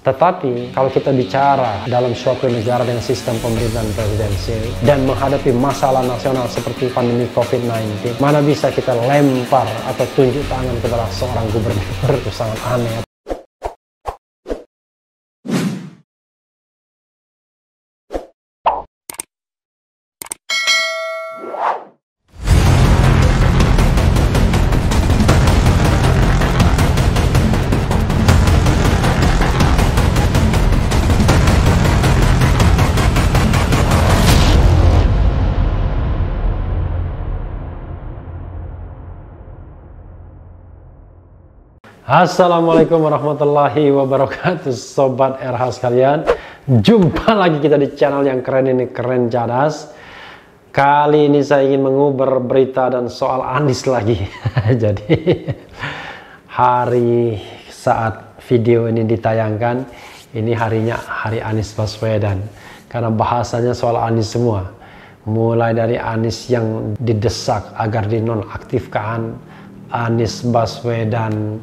Tetapi kalau kita bicara dalam suatu negara dengan sistem pemerintahan presidensial dan menghadapi masalah nasional seperti pandemi COVID-19, mana bisa kita lempar atau tunjuk tangan kepada seorang gubernur? Itu sangat aneh. Assalamualaikum warahmatullahi wabarakatuh, Sobat RH sekalian. Jumpa lagi kita di channel yang keren ini, Keren Cadas. Kali ini saya ingin menguber berita dan soal Anies lagi. Jadi hari saat video ini ditayangkan, ini harinya hari Anies Baswedan. Karena bahasanya soal Anies semua. Mulai dari Anies yang didesak agar dinonaktifkan, Anies Baswedan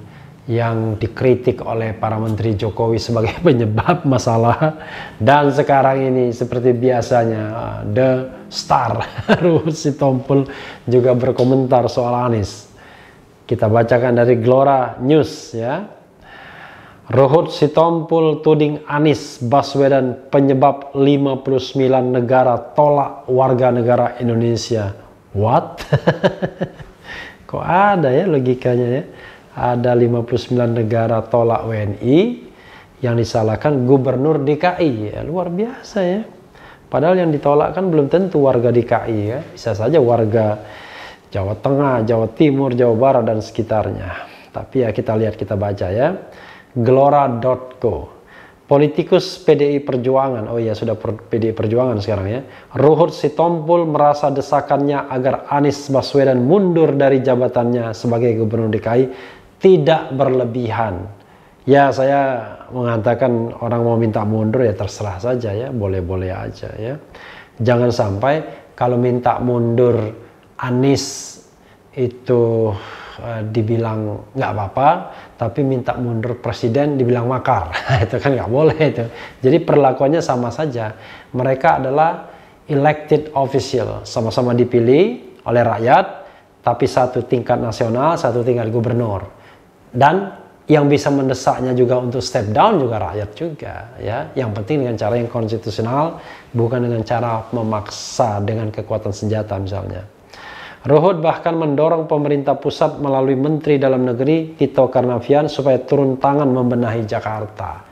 yang dikritik oleh para menteri Jokowi sebagai penyebab masalah, dan sekarang ini seperti biasanya The Star Ruhut Sitompul juga berkomentar soal Anies. Kita bacakan dari Glora News ya. Ruhut Sitompul tuding Anies Baswedan penyebab 59 negara tolak warga negara Indonesia. What? Kok ada ya logikanya ya? Ada 59 negara tolak WNI, yang disalahkan gubernur DKI. Ya, luar biasa ya. Padahal yang ditolak kan belum tentu warga DKI ya. Bisa saja warga Jawa Tengah, Jawa Timur, Jawa Barat dan sekitarnya. Tapi ya kita lihat, kita baca ya. Glora.co. Politikus PDI Perjuangan, oh iya sudah PDI Perjuangan sekarang ya. Ruhut Sitompul merasa desakannya agar Anies Baswedan mundur dari jabatannya sebagai gubernur DKI tidak berlebihan. Ya, saya mengatakan orang mau minta mundur ya terserah saja ya, boleh-boleh aja ya. Jangan sampai kalau minta mundur Anies itu dibilang nggak apa-apa, tapi minta mundur presiden dibilang makar. Itu kan nggak boleh itu. Jadi perlakuannya sama saja. Mereka adalah elected official, sama-sama dipilih oleh rakyat, tapi satu tingkat nasional, satu tingkat gubernur. Dan yang bisa mendesaknya juga untuk step down juga rakyat juga ya. Yang penting dengan cara yang konstitusional, bukan dengan cara memaksa dengan kekuatan senjata misalnya. Ruhut bahkan mendorong pemerintah pusat melalui Menteri Dalam Negeri Tito Karnavian supaya turun tangan membenahi Jakarta.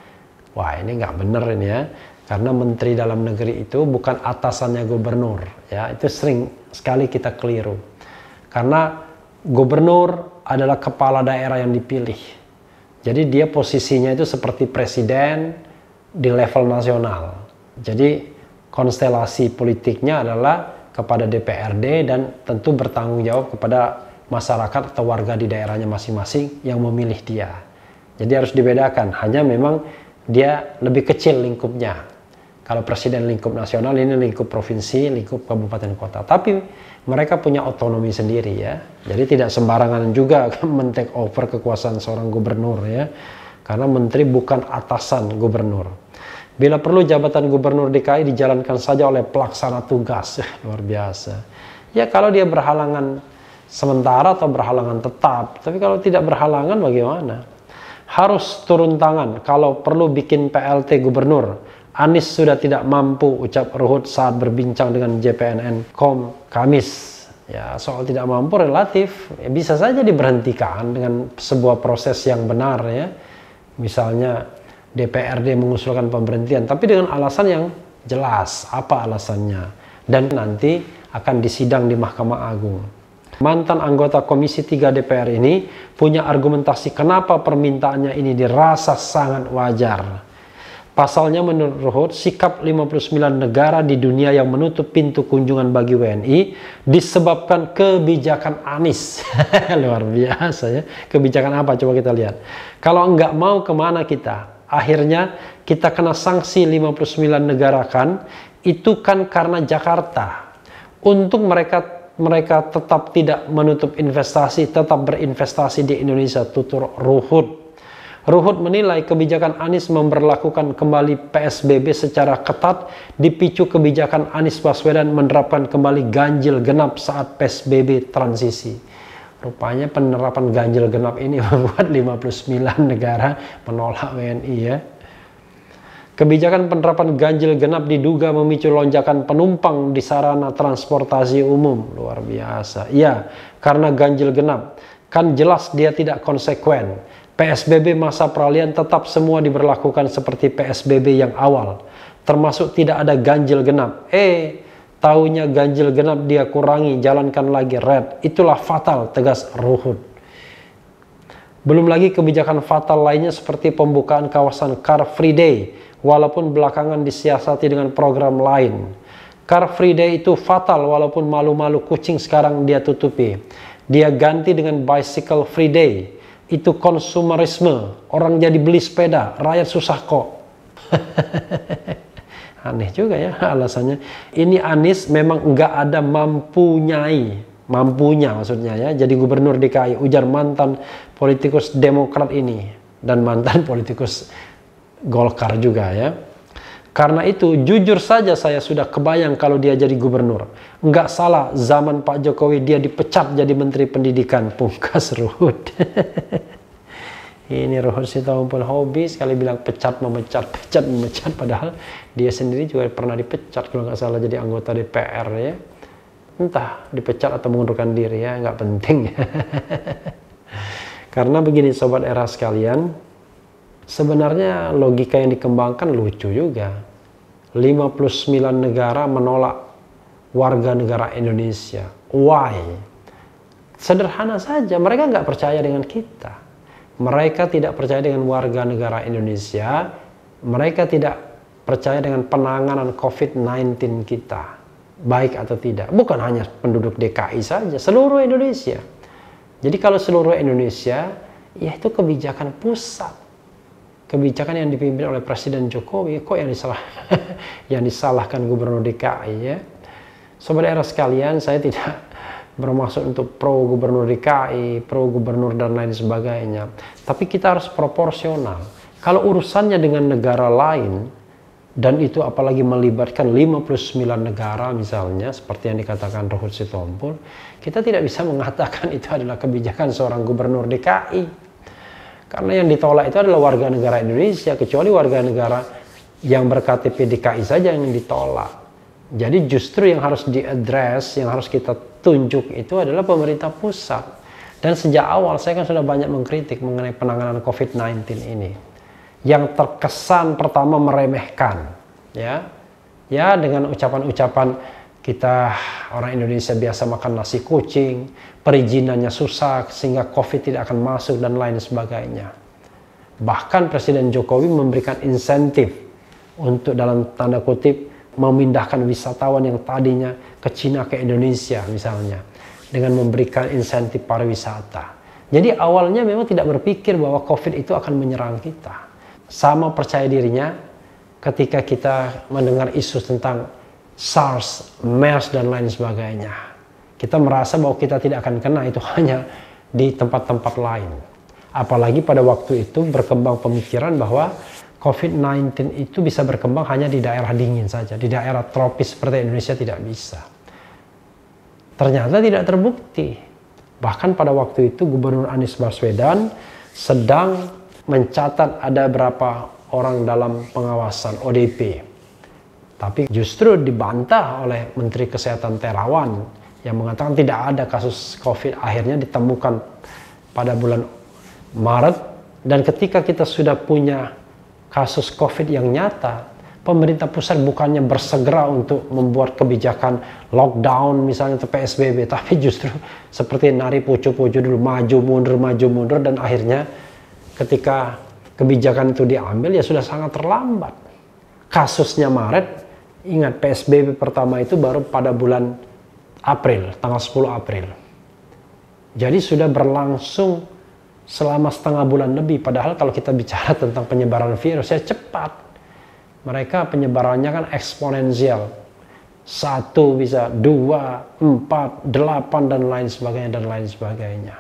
Wah, ini nggak bener ini ya. Karena Menteri Dalam Negeri itu bukan atasannya gubernur ya. Itu sering sekali kita keliru. Karena gubernur adalah kepala daerah yang dipilih. Jadi dia posisinya itu seperti presiden di level nasional. Jadi konstelasi politiknya adalah kepada DPRD dan tentu bertanggung jawab kepada masyarakat atau warga di daerahnya masing-masing yang memilih dia. Jadi harus dibedakan, hanya memang dia lebih kecil lingkupnya. Kalau presiden lingkup nasional, ini lingkup provinsi, lingkup kabupaten kota. Tapi mereka punya otonomi sendiri ya. Jadi tidak sembarangan juga men-take over kekuasaan seorang gubernur ya. Karena menteri bukan atasan gubernur. Bila perlu jabatan gubernur DKI dijalankan saja oleh pelaksana tugas. Luar biasa. Ya kalau dia berhalangan sementara atau berhalangan tetap. Tapi kalau tidak berhalangan bagaimana? Harus turun tangan. Kalau perlu bikin PLT gubernur. Anies sudah tidak mampu, ucap Ruhut saat berbincang dengan JPNN.com Kamis. Ya, soal tidak mampu relatif, ya, bisa saja diberhentikan dengan sebuah proses yang benar ya. Misalnya DPRD mengusulkan pemberhentian, tapi dengan alasan yang jelas apa alasannya, dan nanti akan disidang di Mahkamah Agung. Mantan anggota Komisi 3 DPR ini punya argumentasi kenapa permintaannya ini dirasa sangat wajar. Pasalnya menurut Ruhut, sikap 59 negara di dunia yang menutup pintu kunjungan bagi WNI disebabkan kebijakan Anies. Luar biasa ya. Kebijakan apa? Coba kita lihat. Kalau nggak mau kemana kita? Akhirnya kita kena sanksi 59 negara kan? Itu kan karena Jakarta. Untuk mereka tetap tidak menutup investasi, tetap berinvestasi di Indonesia, tutur Ruhut. Ruhut menilai kebijakan Anies memberlakukan kembali PSBB secara ketat dipicu kebijakan Anies Baswedan menerapkan kembali ganjil genap saat PSBB transisi. Rupanya penerapan ganjil genap ini membuat 59 negara menolak WNI ya. Kebijakan penerapan ganjil genap diduga memicu lonjakan penumpang di sarana transportasi umum. Luar biasa. Ya, karena ganjil genap kan jelas dia tidak konsekuen. PSBB masa peralihan tetap semua diberlakukan seperti PSBB yang awal, termasuk tidak ada ganjil genap. Taunya ganjil genap dia kurangi, jalankan lagi red. Itulah fatal, tegas Ruhut. Belum lagi kebijakan fatal lainnya seperti pembukaan kawasan Car Free Day, walaupun belakangan disiasati dengan program lain. Car Free Day itu fatal walaupun malu-malu kucing sekarang dia tutupi. Dia ganti dengan Bicycle Free Day. Itu konsumerisme, orang jadi beli sepeda, rakyat susah kok. Aneh juga ya alasannya. Ini Anies memang nggak ada mampunya maksudnya ya, jadi gubernur DKI, ujar mantan politikus Demokrat ini dan mantan politikus Golkar juga ya. Karena itu jujur saja saya sudah kebayang kalau dia jadi gubernur. Nggak salah zaman Pak Jokowi dia dipecat jadi Menteri Pendidikan, pungkas Ruhut. Ini Ruhut Sitompul hobi sekali bilang pecat memecat, padahal dia sendiri juga pernah dipecat kalau nggak salah jadi anggota DPR ya. Entah dipecat atau mengundurkan diri ya, nggak penting. Karena begini sobat era sekalian, sebenarnya logika yang dikembangkan lucu juga. 59 negara menolak warga negara Indonesia. Why? Sederhana saja, mereka nggak percaya dengan kita. Mereka tidak percaya dengan warga negara Indonesia. Mereka tidak percaya dengan penanganan COVID-19 kita. Baik atau tidak. Bukan hanya penduduk DKI saja, seluruh Indonesia. Jadi kalau seluruh Indonesia, ya itu kebijakan pusat. Kebijakan yang dipimpin oleh Presiden Jokowi, kok yang disalahkan Gubernur DKI ya. Sobat era sekalian, saya tidak bermaksud untuk pro Gubernur DKI, pro Gubernur dan lain sebagainya. Tapi kita harus proporsional. Kalau urusannya dengan negara lain, dan itu apalagi melibatkan 59 negara misalnya, seperti yang dikatakan Ruhut Sitompul, kita tidak bisa mengatakan itu adalah kebijakan seorang Gubernur DKI. Karena yang ditolak itu adalah warga negara Indonesia, kecuali warga negara yang berKTP DKI saja yang ditolak. Jadi justru yang harus diadres, yang harus kita tunjuk itu adalah pemerintah pusat. Dan sejak awal saya kan sudah banyak mengkritik mengenai penanganan COVID-19 ini. Yang terkesan pertama meremehkan, ya dengan ucapan-ucapan kita orang Indonesia biasa makan nasi kucing, perizinannya susah sehingga COVID tidak akan masuk dan lain sebagainya. Bahkan Presiden Jokowi memberikan insentif untuk dalam tanda kutip memindahkan wisatawan yang tadinya ke Cina ke Indonesia misalnya, dengan memberikan insentif pariwisata. Jadi awalnya memang tidak berpikir bahwa COVID itu akan menyerang kita. Sama percaya dirinya ketika kita mendengar isu tentang SARS, MERS dan lain sebagainya. Kita merasa bahwa kita tidak akan kena, itu hanya di tempat-tempat lain. Apalagi pada waktu itu berkembang pemikiran bahwa COVID-19 itu bisa berkembang hanya di daerah dingin saja, di daerah tropis seperti Indonesia tidak bisa. Ternyata tidak terbukti. Bahkan pada waktu itu Gubernur Anies Baswedan sedang mencatat ada berapa orang dalam pengawasan ODP. Tapi justru dibantah oleh Menteri Kesehatan Terawan yang mengatakan tidak ada kasus COVID, akhirnya ditemukan pada bulan Maret. Dan ketika kita sudah punya kasus COVID yang nyata, pemerintah pusat bukannya bersegera untuk membuat kebijakan lockdown misalnya atau PSBB, tapi justru seperti nari pucu-pucu dulu, maju mundur, dan akhirnya ketika kebijakan itu diambil ya sudah sangat terlambat. Kasusnya Maret, ingat PSBB pertama itu baru pada bulan April, tanggal 10 April. Jadi sudah berlangsung selama setengah bulan lebih, padahal kalau kita bicara tentang penyebaran virus ya cepat. Mereka penyebarannya kan eksponensial. 1 bisa 2, 4, 8 dan lain sebagainya.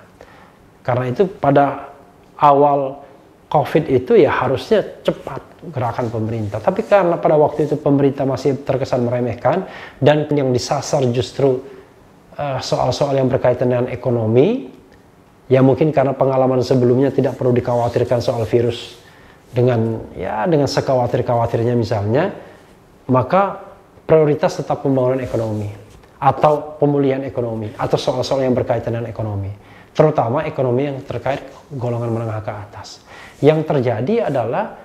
Karena itu pada awal COVID itu ya harusnya cepat gerakan pemerintah. Tapi karena pada waktu itu pemerintah masih terkesan meremehkan dan yang disasar justru soal-soal yang berkaitan dengan ekonomi, ya mungkin karena pengalaman sebelumnya tidak perlu dikhawatirkan soal virus dengan sekhawatir-khawatirnya misalnya, maka prioritas tetap pembangunan ekonomi atau pemulihan ekonomi atau soal-soal yang berkaitan dengan ekonomi, terutama ekonomi yang terkait golongan menengah ke atas. Yang terjadi adalah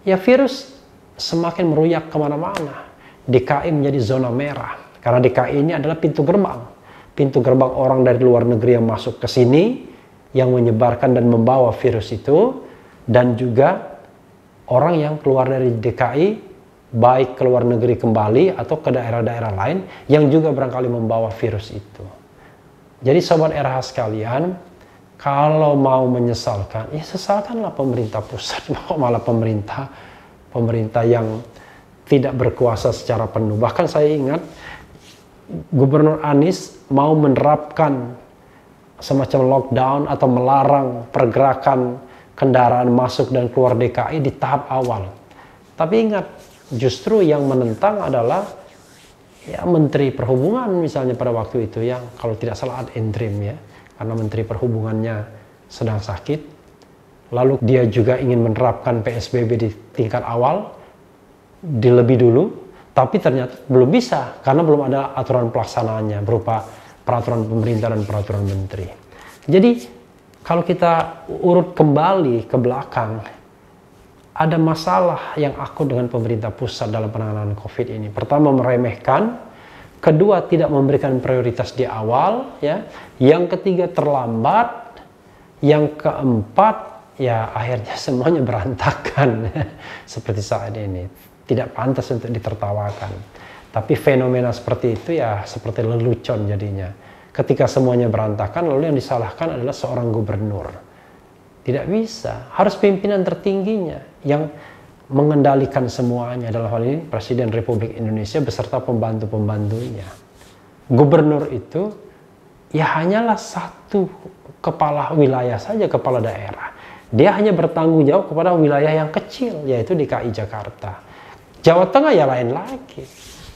ya virus semakin meruyak kemana-mana. DKI menjadi zona merah karena DKI ini adalah pintu gerbang orang dari luar negeri yang masuk ke sini, yang menyebarkan dan membawa virus itu, dan juga orang yang keluar dari DKI baik ke luar negeri kembali atau ke daerah-daerah lain yang juga barangkali membawa virus itu. Jadi sobat RH sekalian, kalau mau menyesalkan, ya sesalkanlah pemerintah pusat, malah pemerintah yang tidak berkuasa secara penuh. Bahkan saya ingat Gubernur Anies mau menerapkan semacam lockdown atau melarang pergerakan kendaraan masuk dan keluar DKI di tahap awal. Tapi ingat, justru yang menentang adalah ya Menteri Perhubungan misalnya pada waktu itu, yang kalau tidak salah ad interim ya, karena Menteri Perhubungannya sedang sakit. Lalu dia juga ingin menerapkan PSBB di tingkat awal lebih dulu, tapi ternyata belum bisa karena belum ada aturan pelaksanaannya berupa peraturan pemerintah dan peraturan menteri. Jadi kalau kita urut kembali ke belakang, ada masalah yang akut dengan pemerintah pusat dalam penanganan COVID ini. Pertama, meremehkan. Kedua, tidak memberikan prioritas di awal, ya. Yang ketiga, terlambat. Yang keempat, ya akhirnya semuanya berantakan seperti saat ini. Tidak pantas untuk ditertawakan. Tapi fenomena seperti itu ya seperti lelucon jadinya. Ketika semuanya berantakan, lalu yang disalahkan adalah seorang gubernur. Tidak bisa, harus pimpinan tertingginya yang mengendalikan semuanya, dalam hal ini Presiden Republik Indonesia beserta pembantu-pembantunya. Gubernur itu ya hanyalah satu kepala wilayah saja, kepala daerah. Dia hanya bertanggung jawab kepada wilayah yang kecil, yaitu DKI Jakarta. Jawa Tengah ya lain lagi.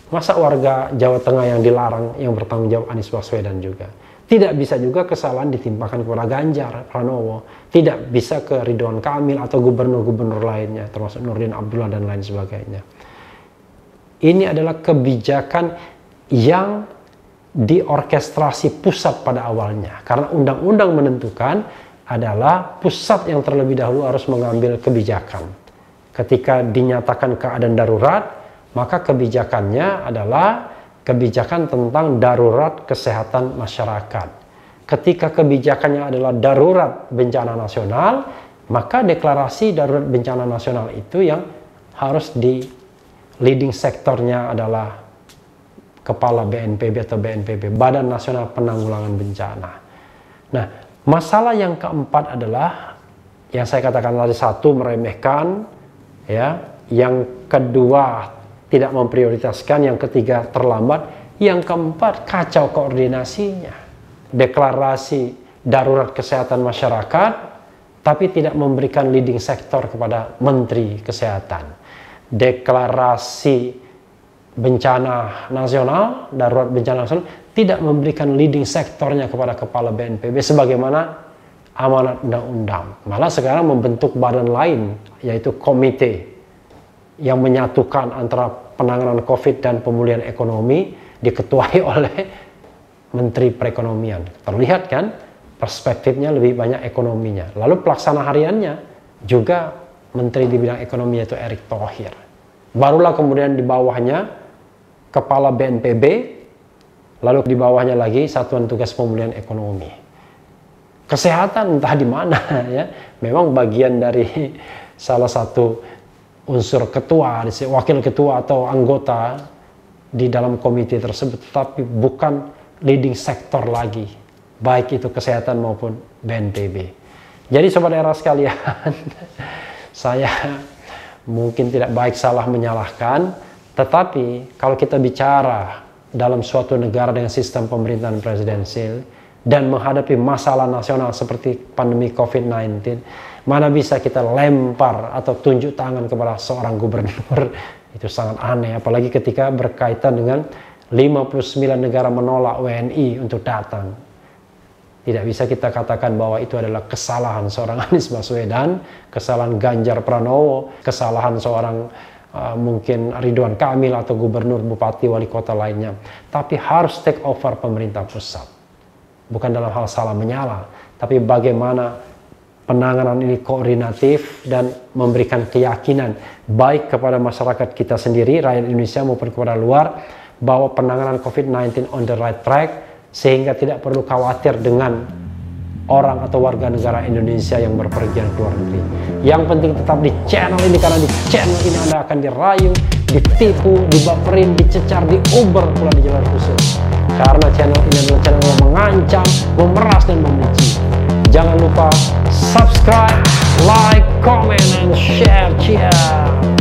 Masa warga Jawa Tengah yang dilarang yang bertanggung jawab Anies Baswedan juga. Tidak bisa juga kesalahan ditimpakan kepada Ganjar Pranowo. Tidak bisa ke Ridwan Kamil atau gubernur-gubernur lainnya, termasuk Nurdin Abdullah dan lain sebagainya. Ini adalah kebijakan yang diorkestrasi pusat pada awalnya. Karena undang-undang menentukan adalah pusat yang terlebih dahulu harus mengambil kebijakan. Ketika dinyatakan keadaan darurat, maka kebijakannya adalah kebijakan tentang darurat kesehatan masyarakat. Ketika kebijakannya adalah darurat bencana nasional, maka deklarasi darurat bencana nasional itu yang harus di leading sektornya adalah kepala BNPB atau BNPB, Badan Nasional Penanggulangan Bencana. Nah, masalah yang keempat adalah yang saya katakan tadi, satu, meremehkan, ya, yang kedua tidak memprioritaskan, yang ketiga terlambat, yang keempat kacau koordinasinya. Deklarasi darurat kesehatan masyarakat, tapi tidak memberikan leading sektor kepada Menteri Kesehatan. Deklarasi bencana nasional, darurat bencana nasional, tidak memberikan leading sektornya kepada Kepala BNPB sebagaimana amanat undang-undang. Malah sekarang membentuk badan lain, yaitu komite yang menyatukan antara penanganan COVID dan pemulihan ekonomi, diketuai oleh Menteri Perekonomian. Terlihat kan perspektifnya lebih banyak ekonominya. Lalu pelaksana hariannya juga Menteri di bidang ekonomi, yaitu Erick Thohir. Barulah kemudian di bawahnya Kepala BNPB, lalu di bawahnya lagi Satuan Tugas Pemulihan Ekonomi. Kesehatan entah di mana ya, memang bagian dari salah satu unsur ketua, wakil ketua atau anggota di dalam komite tersebut, tapi bukan leading sektor lagi, baik itu kesehatan maupun BNPB. Jadi sobat era sekalian, saya mungkin tidak baik salah menyalahkan, tetapi kalau kita bicara dalam suatu negara dengan sistem pemerintahan presidensil dan menghadapi masalah nasional seperti pandemi COVID-19, Mana bisa kita lempar atau tunjuk tangan kepada seorang gubernur. Itu sangat aneh, apalagi ketika berkaitan dengan 59 negara menolak WNI untuk datang. Tidak bisa kita katakan bahwa itu adalah kesalahan seorang Anies Baswedan, kesalahan Ganjar Pranowo, kesalahan seorang mungkin Ridwan Kamil atau gubernur, bupati, wali kota lainnya. Tapi harus take over pemerintah pusat. Bukan dalam hal salah menyala, tapi bagaimana penanganan ini koordinatif dan memberikan keyakinan baik kepada masyarakat kita sendiri, rakyat Indonesia, maupun kepada luar, bahwa penanganan COVID-19 on the right track, sehingga tidak perlu khawatir dengan orang atau warga negara Indonesia yang berpergian ke luar negeri. Yang penting tetap di channel ini, karena di channel ini Anda akan dirayu, ditipu, dibaperin, dicecar, diuber pula di jalan khusus. Karena channel ini adalah channel yang mengancam, memeras, dan membenci. Jangan lupa subscribe, like, comment, and share. Cheers!